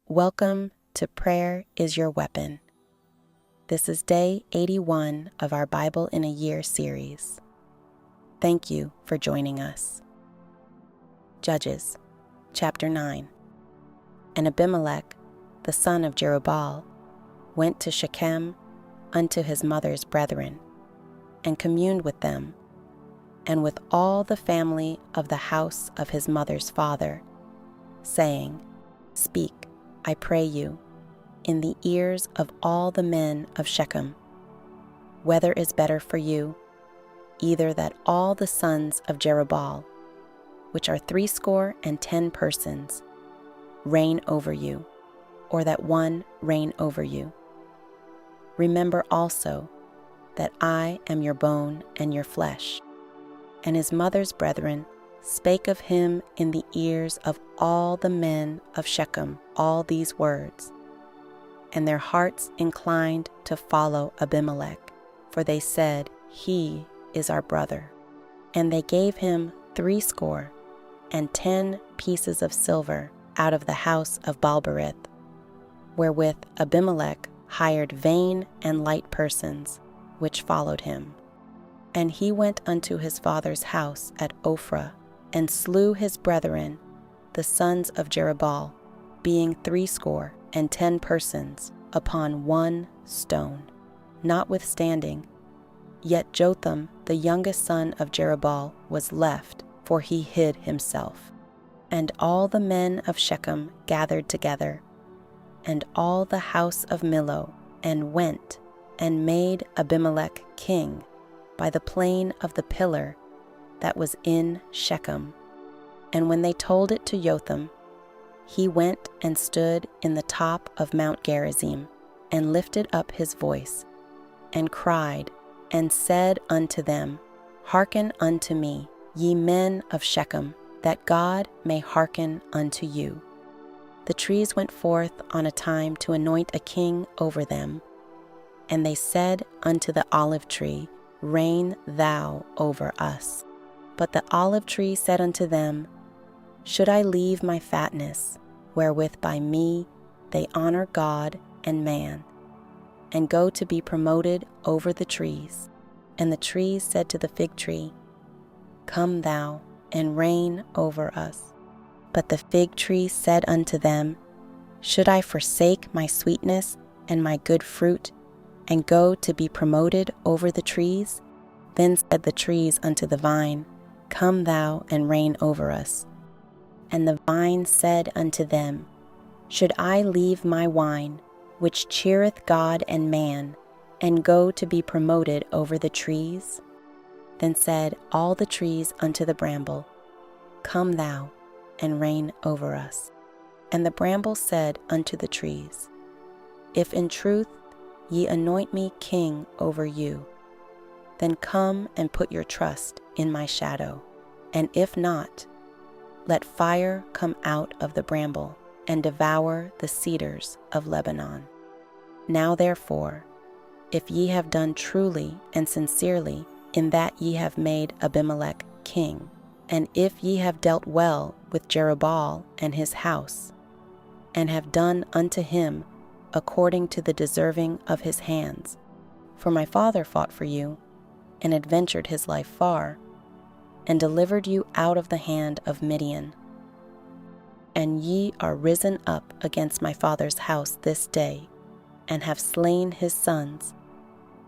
Welcome to Prayer is Your Weapon. This is day 81 of our Bible in a Year series. Thank you for joining us. Judges, chapter 9. And Abimelech, the son of Jerubbaal, went to Shechem unto his mother's brethren, and communed with them, and with all the family of the house of his mother's father, saying, Speak, I pray you, in the ears of all the men of Shechem, whether is better for you, either that all the sons of Jerubbaal, which are 70 persons, reign over you, or that one reign over you. Remember also that I am your bone and your flesh. And his mother's brethren spake of him in the ears of all the men of Shechem all these words. And their hearts inclined to follow Abimelech, for they said, He is our brother. And they gave him 70 pieces of silver out of the house of Baalberith, wherewith Abimelech hired vain and light persons, which followed him. And he went unto his father's house at Ophrah, and slew his brethren, the sons of Jerubbaal, being 70 persons, upon one stone. Notwithstanding, yet Jotham the youngest son of Jerubbaal was left, for he hid himself. And all the men of Shechem gathered together, and all the house of Millo, and went and made Abimelech king by the plain of the pillar that was in Shechem. And when they told it to Jotham, he went and stood in the top of Mount Gerizim, and lifted up his voice, and cried, and said unto them, Hearken unto me, ye men of Shechem, that God may hearken unto you. The trees went forth on a time to anoint a king over them. And they said unto the olive tree, Reign thou over us. But the olive tree said unto them, Should I leave my fatness, wherewith by me they honor God and man, and go to be promoted over the trees? And the trees said to the fig tree, Come thou and reign over us. But the fig tree said unto them, Should I forsake my sweetness and my good fruit, and go to be promoted over the trees? Then said the trees unto the vine, Come thou and reign over us. And the vine said unto them, Should I leave my wine, which cheereth God and man, and go to be promoted over the trees? Then said all the trees unto the bramble, Come thou and reign over us. And the bramble said unto the trees, If in truth ye anoint me king over you, then come and put your trust in my shadow. And if not, let fire come out of the bramble, and devour the cedars of Lebanon. Now therefore, if ye have done truly and sincerely in that ye have made Abimelech king, and if ye have dealt well with Jerubbaal and his house, and have done unto him according to the deserving of his hands, for my father fought for you, and adventured his life far, and delivered you out of the hand of Midian. And ye are risen up against my father's house this day, and have slain his sons,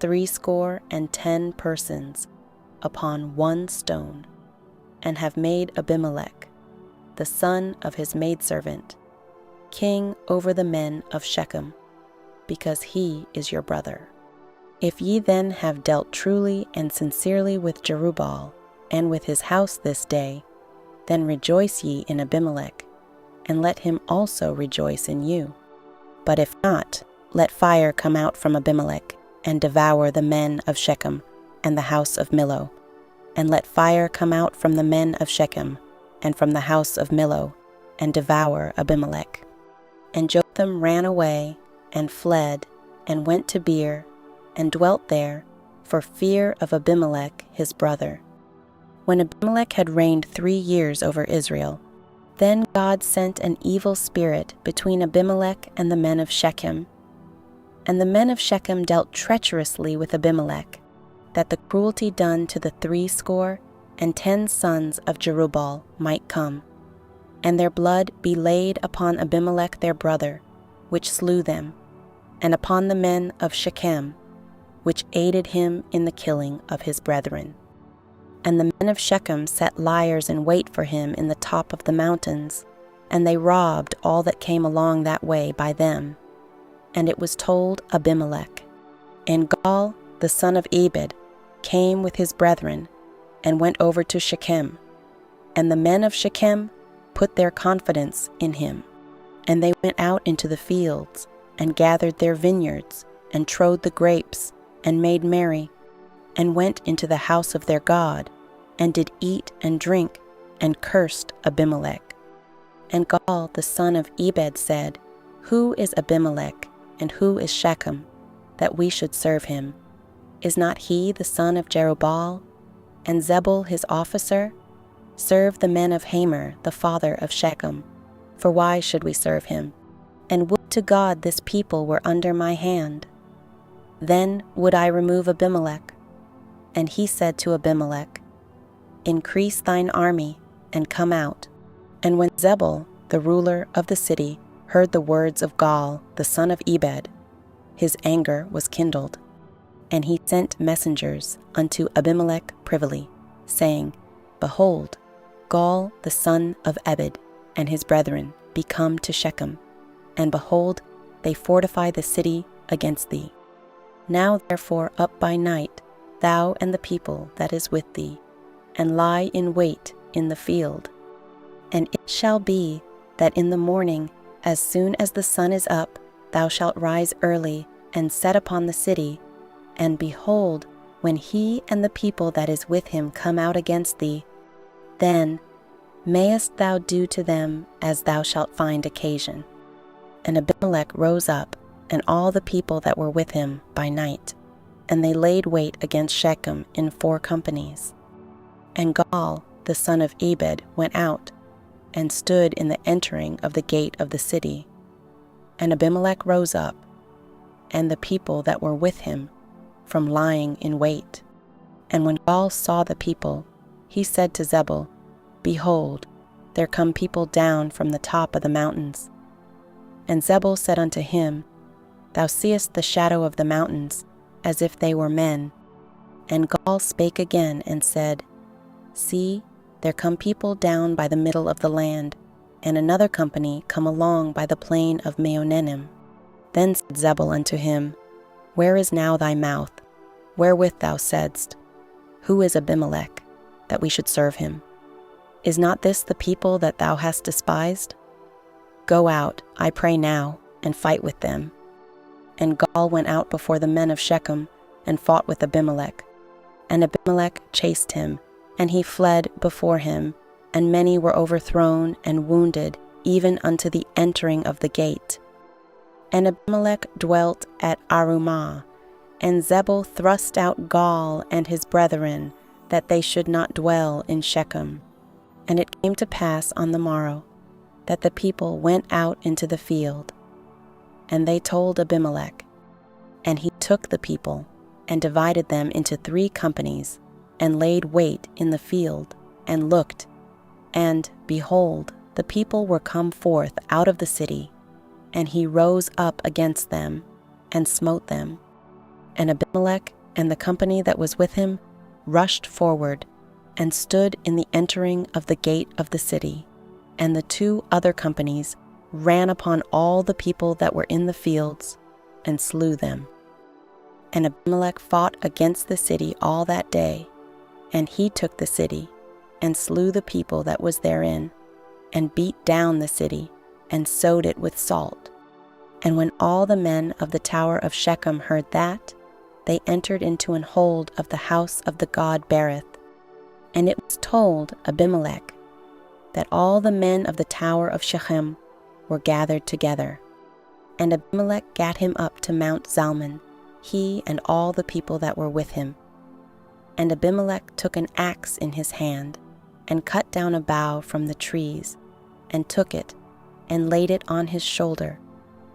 70 persons, upon one stone, and have made Abimelech, the son of his maidservant, king over the men of Shechem, because he is your brother. If ye then have dealt truly and sincerely with Jerubbaal and with his house this day, then rejoice ye in Abimelech, and let him also rejoice in you. But if not, let fire come out from Abimelech, and devour the men of Shechem and the house of Millo. And let fire come out from the men of Shechem and from the house of Millo, and devour Abimelech. And Jotham ran away, and fled, and went to Beer, and dwelt there, for fear of Abimelech his brother. When Abimelech had reigned 3 years over Israel, Then God sent an evil spirit between Abimelech and the men of Shechem. And the men of Shechem dealt treacherously with Abimelech, that the cruelty done to the 70 sons of Jerubbaal might come, and their blood be laid upon Abimelech their brother, which slew them, and upon the men of Shechem, which aided him in the killing of his brethren. And the men of Shechem set liers in wait for him in the top of the mountains, and they robbed all that came along that way by them. And it was told Abimelech. And Gaal, the son of Ebed, came with his brethren, and went over to Shechem. And the men of Shechem put their confidence in him. And they went out into the fields, and gathered their vineyards, and trode the grapes, and made merry, and went into the house of their God, and did eat and drink, and cursed Abimelech. And Gaal the son of Ebed said, Who is Abimelech, and who is Shechem, that we should serve him? Is not he the son of Jerubbaal? And Zebul his officer? Serve the men of Hamor, the father of Shechem, for why should we serve him? And would to God this people were under my hand. Then would I remove Abimelech. And he said to Abimelech, Increase thine army, and come out. And when Zebul, the ruler of the city, heard the words of Gaal, the son of Ebed, his anger was kindled. And he sent messengers unto Abimelech privily, saying, Behold, Gaal the son of Ebed and his brethren be come to Shechem, and behold, they fortify the city against thee. Now therefore up by night, thou and the people that is with thee, and lie in wait in the field. And it shall be that in the morning, as soon as the sun is up, thou shalt rise early, and set upon the city, and behold, when he and the people that is with him come out against thee, then mayest thou do to them as thou shalt find occasion. And Abimelech rose up, and all the people that were with him by night, and they laid wait against Shechem in 4 companies. And Gaal, the son of Ebed, went out, and stood in the entering of the gate of the city. And Abimelech rose up, and the people that were with him, from lying in wait. And when Gaal saw the people, he said to Zebul, Behold, there come people down from the top of the mountains. And Zebul said unto him, Thou seest the shadow of the mountains, as if they were men. And Gaal spake again and said, See, there come people down by the middle of the land, and another company come along by the plain of Meonenim. Then said Zebul unto him, Where is now thy mouth, wherewith thou saidst, Who is Abimelech, that we should serve him? Is not this the people that thou hast despised? Go out, I pray now, and fight with them. And Gaal went out before the men of Shechem, and fought with Abimelech. And Abimelech chased him, and he fled before him, and many were overthrown and wounded, even unto the entering of the gate. And Abimelech dwelt at Arumah, and Zebul thrust out Gaal and his brethren, that they should not dwell in Shechem. And it came to pass on the morrow, that the people went out into the field. And they told Abimelech, and he took the people, and divided them into 3 companies, and laid wait in the field, and looked, and, behold, the people were come forth out of the city, and he rose up against them, and smote them. And Abimelech and the company that was with him rushed forward, and stood in the entering of the gate of the city, and the 2 other companies ran upon all the people that were in the fields, and slew them. And Abimelech fought against the city all that day, and he took the city, and slew the people that was therein, and beat down the city, and sowed it with salt. And when all the men of the tower of Shechem heard that, they entered into an hold of the house of the god Berith. And it was told Abimelech that all the men of the tower of Shechem were gathered together. And Abimelech gat him up to Mount Zalmon, he and all the people that were with him. And Abimelech took an axe in his hand, and cut down a bough from the trees, and took it, and laid it on his shoulder,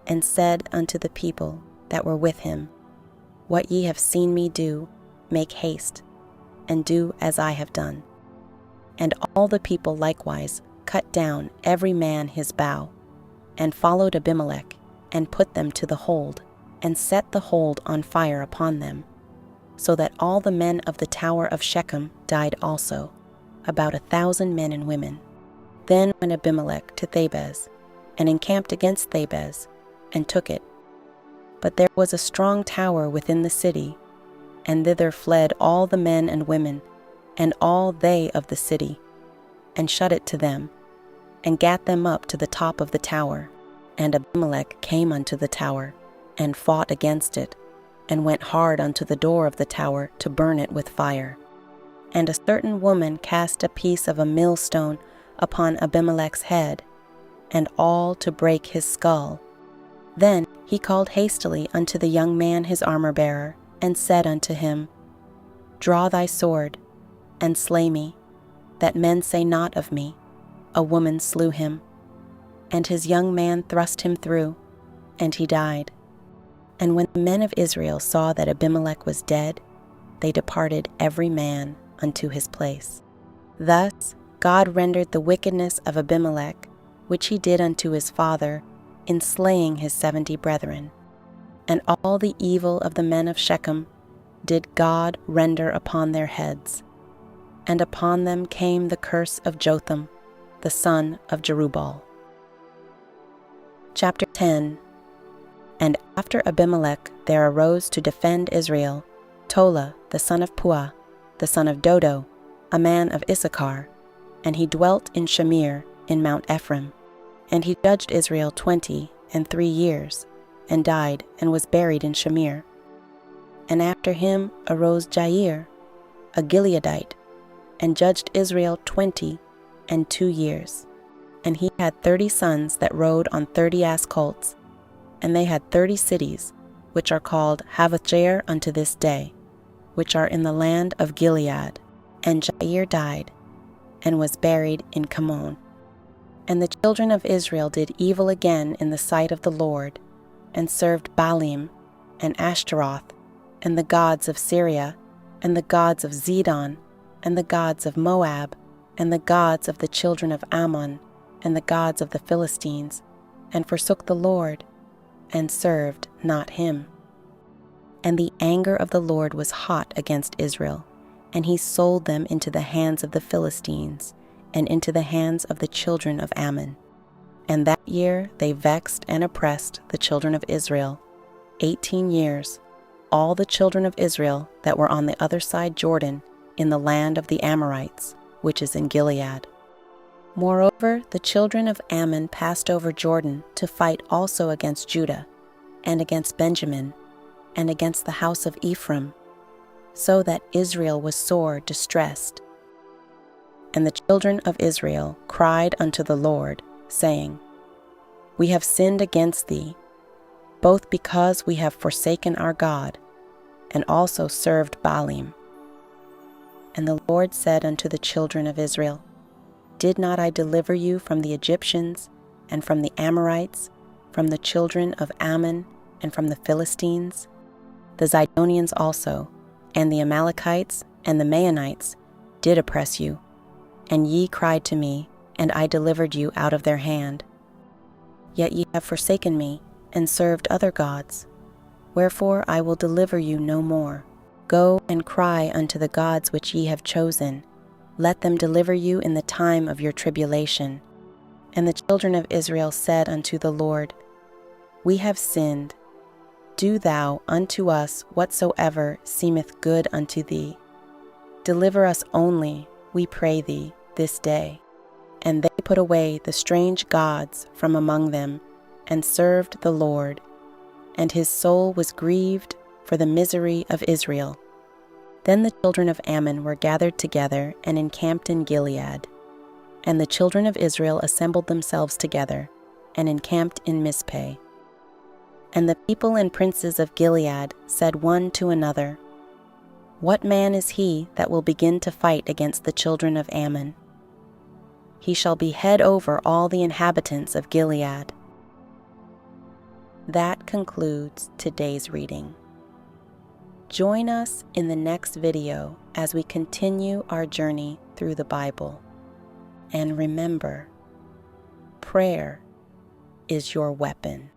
and said unto the people that were with him, What ye have seen me do, make haste, and do as I have done. And all the people likewise cut down every man his bough, and followed Abimelech, and put them to the hold, and set the hold on fire upon them, so that all the men of the tower of Shechem died also, about 1,000 men and women. Then went Abimelech to Thebez, and encamped against Thebez, and took it. But there was a strong tower within the city, and thither fled all the men and women, and all they of the city, and shut it to them, and gat them up to the top of the tower. And Abimelech came unto the tower, and fought against it, and went hard unto the door of the tower to burn it with fire. And a certain woman cast a piece of a millstone upon Abimelech's head, and all to break his skull. Then he called hastily unto the young man his armor-bearer, and said unto him, Draw thy sword, and slay me, that men say not of me, A woman slew him. And his young man thrust him through, and he died. And when the men of Israel saw that Abimelech was dead, they departed every man unto his place. Thus God rendered the wickedness of Abimelech, which he did unto his father, in slaying his 70 brethren. And all the evil of the men of Shechem did God render upon their heads. And upon them came the curse of Jotham, the son of Jerubbaal. Chapter 10. And after Abimelech there arose to defend Israel Tola the son of Puah, the son of Dodo, a man of Issachar, and he dwelt in Shamir in Mount Ephraim. And he judged Israel 23 years, and died, and was buried in Shamir. And after him arose Jair, a Gileadite, and judged Israel 22 years. And he had 30 sons that rode on 30 ass colts, and they had 30 cities, which are called Havothjair unto this day, which are in the land of Gilead. And Jair died, and was buried in Kamon. And the children of Israel did evil again in the sight of the Lord, and served Baalim, and Ashtaroth, and the gods of Syria, and the gods of Zidon, and the gods of Moab, and the gods of the children of Ammon, and the gods of the Philistines, and forsook the Lord, and served not him. And the anger of the Lord was hot against Israel, and he sold them into the hands of the Philistines, and into the hands of the children of Ammon. And that year they vexed and oppressed the children of Israel 18 years, all the children of Israel that were on the other side Jordan, in the land of the Amorites, which is in Gilead. Moreover, the children of Ammon passed over Jordan to fight also against Judah, and against Benjamin, and against the house of Ephraim, so that Israel was sore distressed. And the children of Israel cried unto the Lord, saying, We have sinned against thee, both because we have forsaken our God, and also served Baalim. And the Lord said unto the children of Israel, Did not I deliver you from the Egyptians, and from the Amorites, from the children of Ammon, and from the Philistines? The Zidonians also, and the Amalekites, and the Maonites, did oppress you. And ye cried to me, and I delivered you out of their hand. Yet ye have forsaken me, and served other gods. Wherefore I will deliver you no more. Go and cry unto the gods which ye have chosen. Let them deliver you in the time of your tribulation. And the children of Israel said unto the Lord, We have sinned. Do thou unto us whatsoever seemeth good unto thee. Deliver us only, we pray thee, this day. And they put away the strange gods from among them, and served the Lord. And his soul was grieved for the misery of Israel. Then the children of Ammon were gathered together and encamped in Gilead. And the children of Israel assembled themselves together, and encamped in Mizpeh. And the people and princes of Gilead said one to another, What man is he that will begin to fight against the children of Ammon? He shall be head over all the inhabitants of Gilead. That concludes today's reading. Join us in the next video as we continue our journey through the Bible. And remember, prayer is your weapon.